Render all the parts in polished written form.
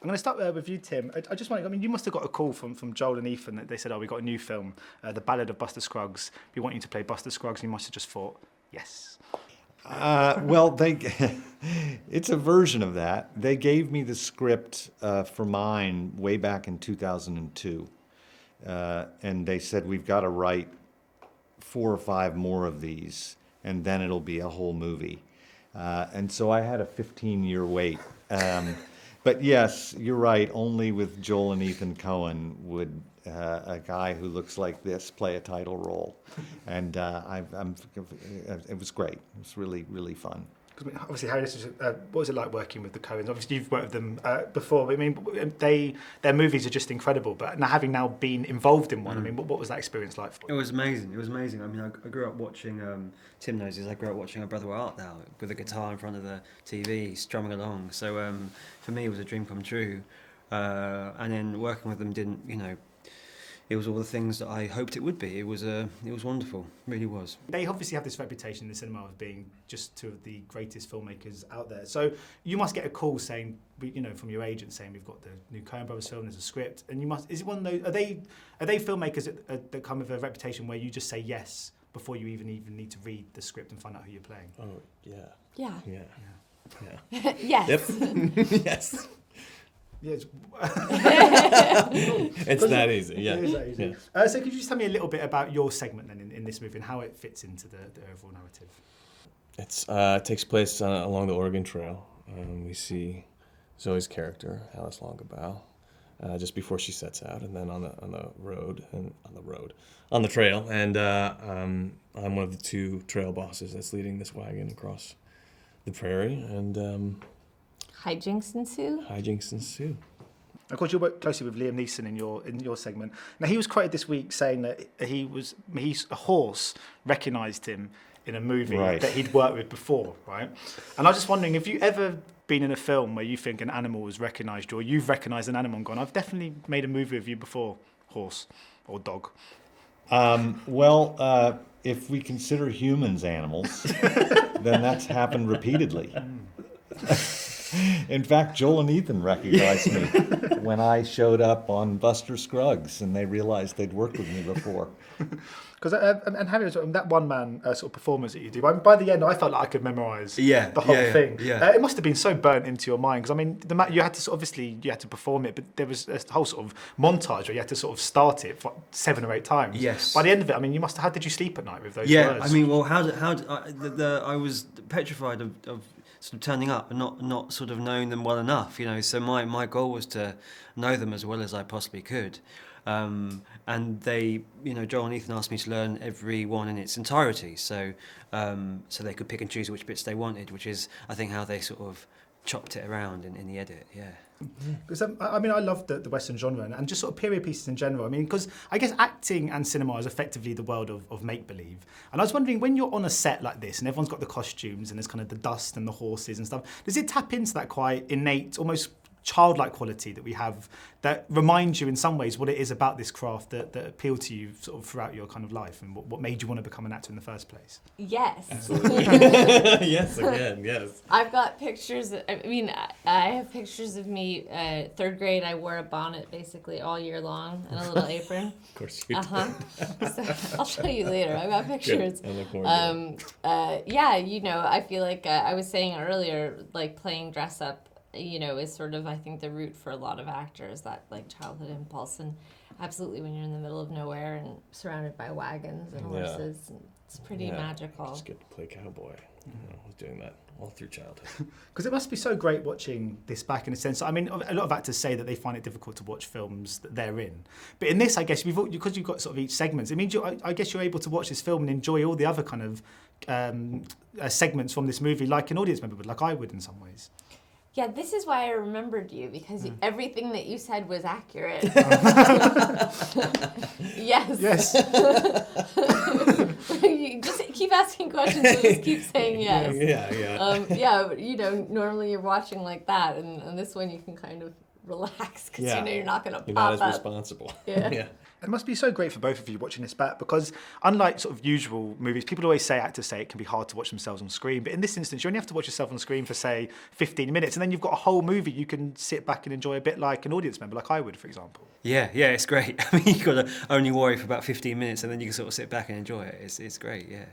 I'm going to start with you, Tim. I just want to, you must have got a call from Joel and Ethan that they said, we got a new film, The Ballad of Buster Scruggs. We want you to play Buster Scruggs. And you must have just thought, yes. Well, it's a version of that. They gave me the script for mine way back in 2002. And they said, we've got to write 4 or 5 more of these, and then it'll be a whole movie. And so I had a 15-year wait. But yes, you're right. Only with Joel and Ethan Coen would a guy who looks like this play a title role. And it was great. It was really, really fun. Because obviously, Harry, what was it like working with the Coens? Obviously, you've worked with them before. But, their movies are just incredible. But having now been involved in one, what was that experience like for you? It was amazing. I grew up watching. Tim knows this. I grew up watching A Brother Where Art Thou with a guitar in front of the TV, strumming along. So for me, it was a dream come true. And then working with them it was all the things that I hoped it would be. It was wonderful, it really was. They obviously have this reputation in the cinema of being just 2 of the greatest filmmakers out there. So you must get a call saying, from your agent saying we've got the new Coen Brothers film, there's a script, and is it one of those? Are they filmmakers that come with a reputation where you just say yes before you even need to read the script and find out who you're playing? Oh yeah. Yeah. Yeah. Yes. Yep. Yes. Yeah, it's that easy. Yeah. It is that easy. Yeah. So could you just tell me a little bit about your segment then in this movie and how it fits into the overall narrative? It takes place along the Oregon Trail. We see Zoe's character, Alice Longabow, just before she sets out, and then on the trail. And I'm one of the 2 trail bosses that's leading this wagon across the prairie, and Hijinks ensue. Of course, you work closely with Liam Neeson in your segment. Now, he was quoted this week saying that a horse recognised him in a movie that he'd worked with before, right? And I was just wondering, have you ever been in a film where you think an animal has recognised you, or you've recognised an animal and gone, I've definitely made a movie with you before, horse or dog? If we consider humans animals, then that's happened repeatedly. In fact, Joel and Ethan recognized me when I showed up on Buster Scruggs, and they realized they'd worked with me before. Because and Harry, that one-man sort of performance that you do, by the end, I felt like I could memorise the whole thing. Yeah. It must have been so burnt into your mind, because you had to perform it, but there was a whole sort of montage where you had to sort of start it for 7 or 8 times. Yes. By the end of it, how did you sleep at night with those words? Yeah, I was petrified of sort of turning up and not sort of knowing them well enough, so my goal was to know them as well as I possibly could. And they, Joel and Ethan asked me to learn every one in its entirety, so they could pick and choose which bits they wanted, which is, I think, how they sort of chopped it around in the edit, yeah. Because I love the Western genre and just sort of period pieces in general. Because I guess acting and cinema is effectively the world of make-believe. And I was wondering, when you're on a set like this and everyone's got the costumes and there's kind of the dust and the horses and stuff, does it tap into that quite innate, almost childlike quality that we have that reminds you in some ways what it is about this craft that appealed to you sort of throughout your kind of life and what made you want to become an actor in the first place? Yes. Yes, again, yes. I've got pictures. I have pictures of me 3rd grade. I wore a bonnet basically all year long and a little apron. Of course you did. So I'll show you later. I've got pictures. Good. I look forward to it. I feel like I was saying earlier, like playing dress up, is sort of, I think, the root for a lot of actors, that like childhood impulse. And absolutely, when you're in the middle of nowhere and surrounded by wagons and horses, it's pretty magical. Just get to play cowboy. I was doing that all through childhood. Because it must be so great watching this back in a sense. A lot of actors say that they find it difficult to watch films that they're in. But in this, I guess, because you've got sort of each segment, it means I guess you're able to watch this film and enjoy all the other kind of segments from this movie like an audience member would, like I would in some ways. Yeah, this is why I remembered you, because everything that you said was accurate. Yes. You just keep asking questions and just keep saying yes. Yeah. Normally you're watching like that, and this one you can kind of relax because Yeah. you know you're not going to You're pop not as up. responsible. Yeah. Yeah. It must be so great for both of you watching this back because unlike sort of usual movies, people always say, actors say it can be hard to watch themselves on screen. But in this instance, you only have to watch yourself on screen for, say, 15 minutes. And then you've got a whole movie you can sit back and enjoy a bit like an audience member, like I would, for example. Yeah, it's great. I mean, you've got to only worry for about 15 minutes and then you can sort of sit back and enjoy it. It's great, yeah.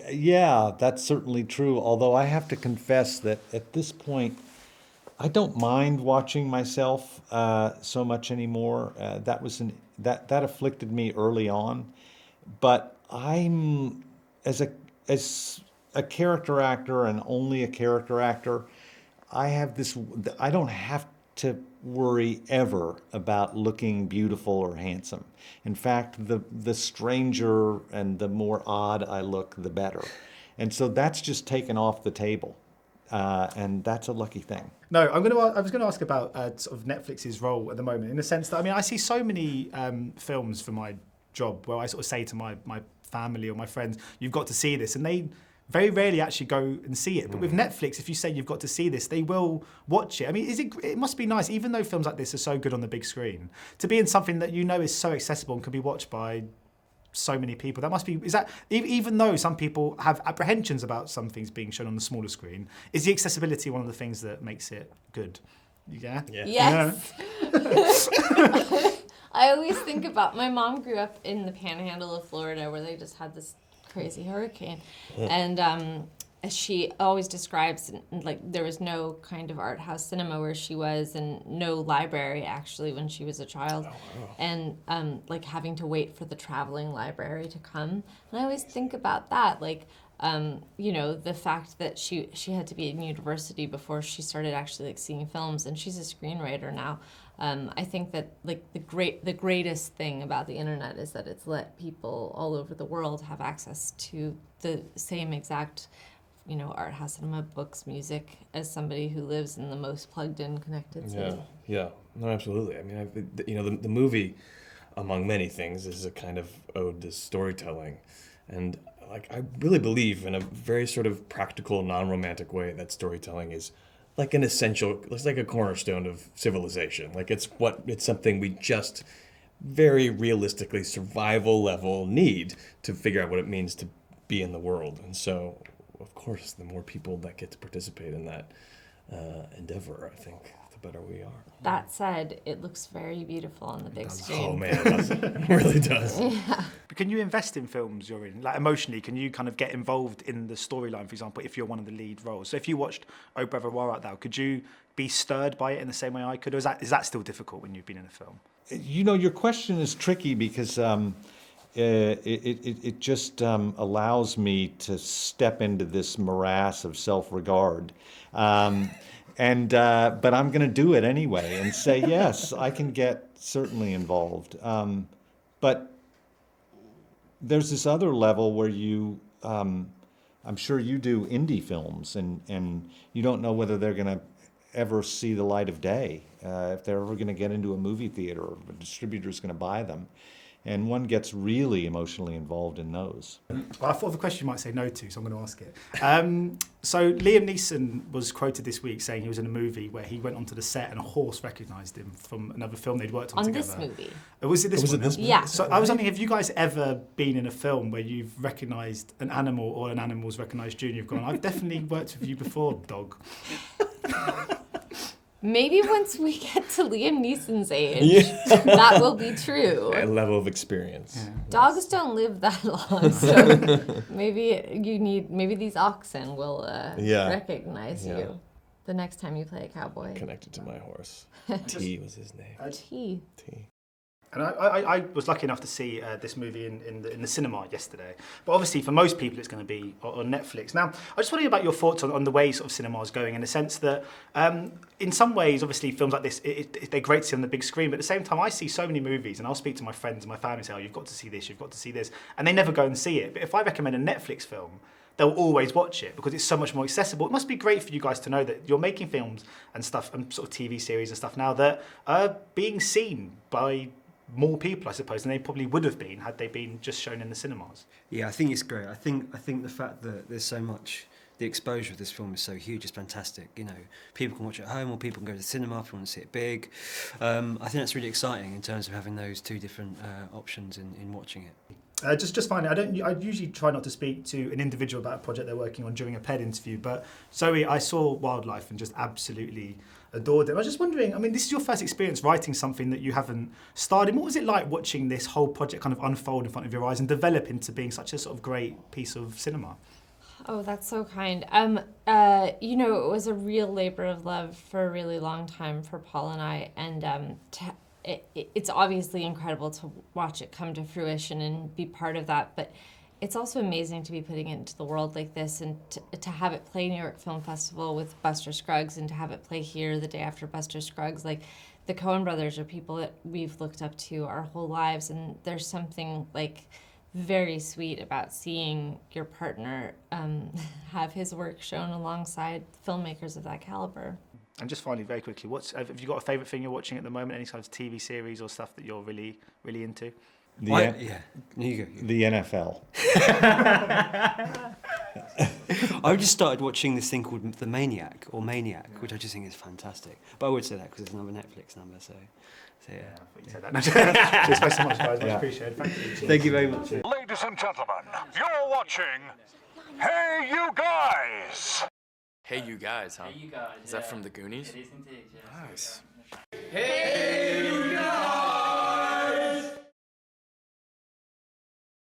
Yeah, that's certainly true. Although I have to confess that at this point, I don't mind watching myself so much anymore. That afflicted me early on, but I'm as a character actor and only a character actor, I don't have to worry ever about looking beautiful or handsome. In fact, the stranger and the more odd I look, the better. And so that's just taken off the table. And that's a lucky thing. No, I was going to ask about sort of Netflix's role at the moment, in the sense that, I mean, I see so many films for my job where I sort of say to my family or my friends, you've got to see this, and they very rarely actually go and see it. But with Netflix, if you say you've got to see this, they will watch it. I mean, it must be nice, even though films like this are so good on the big screen, to be in something that you know is so accessible and can be watched by so many people. That must be, is that, even though some people have apprehensions about some things being shown on the smaller screen, is the accessibility one of the things that makes it good? Yeah? Yes. I always think about, my mom grew up in the panhandle of Florida where they just had this crazy hurricane. And she always describes, like, there was no kind of art house cinema where she was, and no library actually when she was a child. And like having to wait for the traveling library to come. And I always think about that, like, you know, the fact that she had to be in university before she started actually like seeing films, and she's a screenwriter now. I think that like the greatest thing about the internet is that it's let people all over the world have access to the same exact, you know, art house cinema, books, music, as somebody who lives in the most plugged in, connected city. Yeah, no, absolutely. I mean, you know, the movie, among many things, is a kind of ode to storytelling, and like I really believe in a very sort of practical, non-romantic way that storytelling is like an essential, it's like a cornerstone of civilization. Like it's something we just very realistically survival level need to figure out what it means to be in the world. And so, of course, the more people that get to participate in that endeavor, I think, the better we are. That said, it looks very beautiful on the big screen. Oh man, it really does. Yeah. But can you invest in films you're in? Like emotionally, can you kind of get involved in the storyline, for example, if you're one of the lead roles? So if you watched Oh Brother Where Art Thou, could you be stirred by it in the same way I could? Or is that still difficult when you've been in a film? You know, your question is tricky because it just allows me to step into this morass of self-regard. But I'm going to do it anyway and say, yes, I can get certainly involved. But there's this other level where you, I'm sure you do indie films, and you don't know whether they're going to ever see the light of day, if they're ever going to get into a movie theater or a distributor's going to buy them. And one gets really emotionally involved in those. Well, I thought of a question you might say no to, so I'm going to ask it. So Liam Neeson was quoted this week saying he was in a movie where he went onto the set and a horse recognised him from another film they'd worked on together. On this movie? Was it this one? Yeah. So I was wondering, have you guys ever been in a film where you've recognised an animal or an animal's recognised you and you've gone, I've definitely worked with you before, dog? Maybe once we get to Liam Neeson's age, that will be true. A level of experience. Yeah. Dogs don't live that long, so maybe these oxen will recognize you the next time you play a cowboy. Connected to my horse. T was his name. T. And I was lucky enough to see this movie in the cinema yesterday. But obviously, for most people, it's going to be on Netflix. Now, I just wondering about your thoughts on the way sort of cinema is going, in the sense that, in some ways, obviously, films like this, they're great to see on the big screen. But at the same time, I see so many movies, and I'll speak to my friends and my family and say, oh, you've got to see this, you've got to see this. And they never go and see it. But if I recommend a Netflix film, they'll always watch it because it's so much more accessible. It must be great for you guys to know that you're making films and stuff, and sort of TV series and stuff now that are being seen by more people, I suppose, than they probably would have been had they been just shown in the cinemas. Yeah, I think it's great. I think the fact that there's so much the exposure of this film is so huge. It's fantastic. You know, people can watch it at home, or people can go to the cinema if you want to see it big. I think that's really exciting in terms of having those two different options in watching it. Just finally, I usually try not to speak to an individual about a project they're working on during a PED interview, but Zoe, I saw Wildlife and just absolutely adored it. I was just wondering, I mean, this is your first experience writing something that you haven't starred in. What was it like watching this whole project kind of unfold in front of your eyes and develop into being such a sort of great piece of cinema? Oh, that's so kind. You know, it was a real labor of love for a really long time for Paul and I, and it's obviously incredible to watch it come to fruition and be part of that, but it's also amazing to be putting it into the world like this, and to have it play New York Film Festival with Buster Scruggs, and to have it play here the day after Buster Scruggs. Like, the Coen brothers are people that we've looked up to our whole lives, and there's something like very sweet about seeing your partner have his work shown alongside filmmakers of that caliber. And just finally, very quickly, have you got a favourite thing you're watching at the moment? Any kind of TV series or stuff that you're really, really into? Yeah, you go. The NFL. I've just started watching this thing called The Maniac, which I just think is fantastic. But I would say that because it's another Netflix number, so yeah. I thought you said that. Cheers, thanks so much, guys. Much appreciated. Thank you. Thank you very much. Ladies and gentlemen, you're watching Hey You Guys! Hey You Guys, huh? Hey, you guys. Is that from the Goonies? It is indeed, yes. Nice.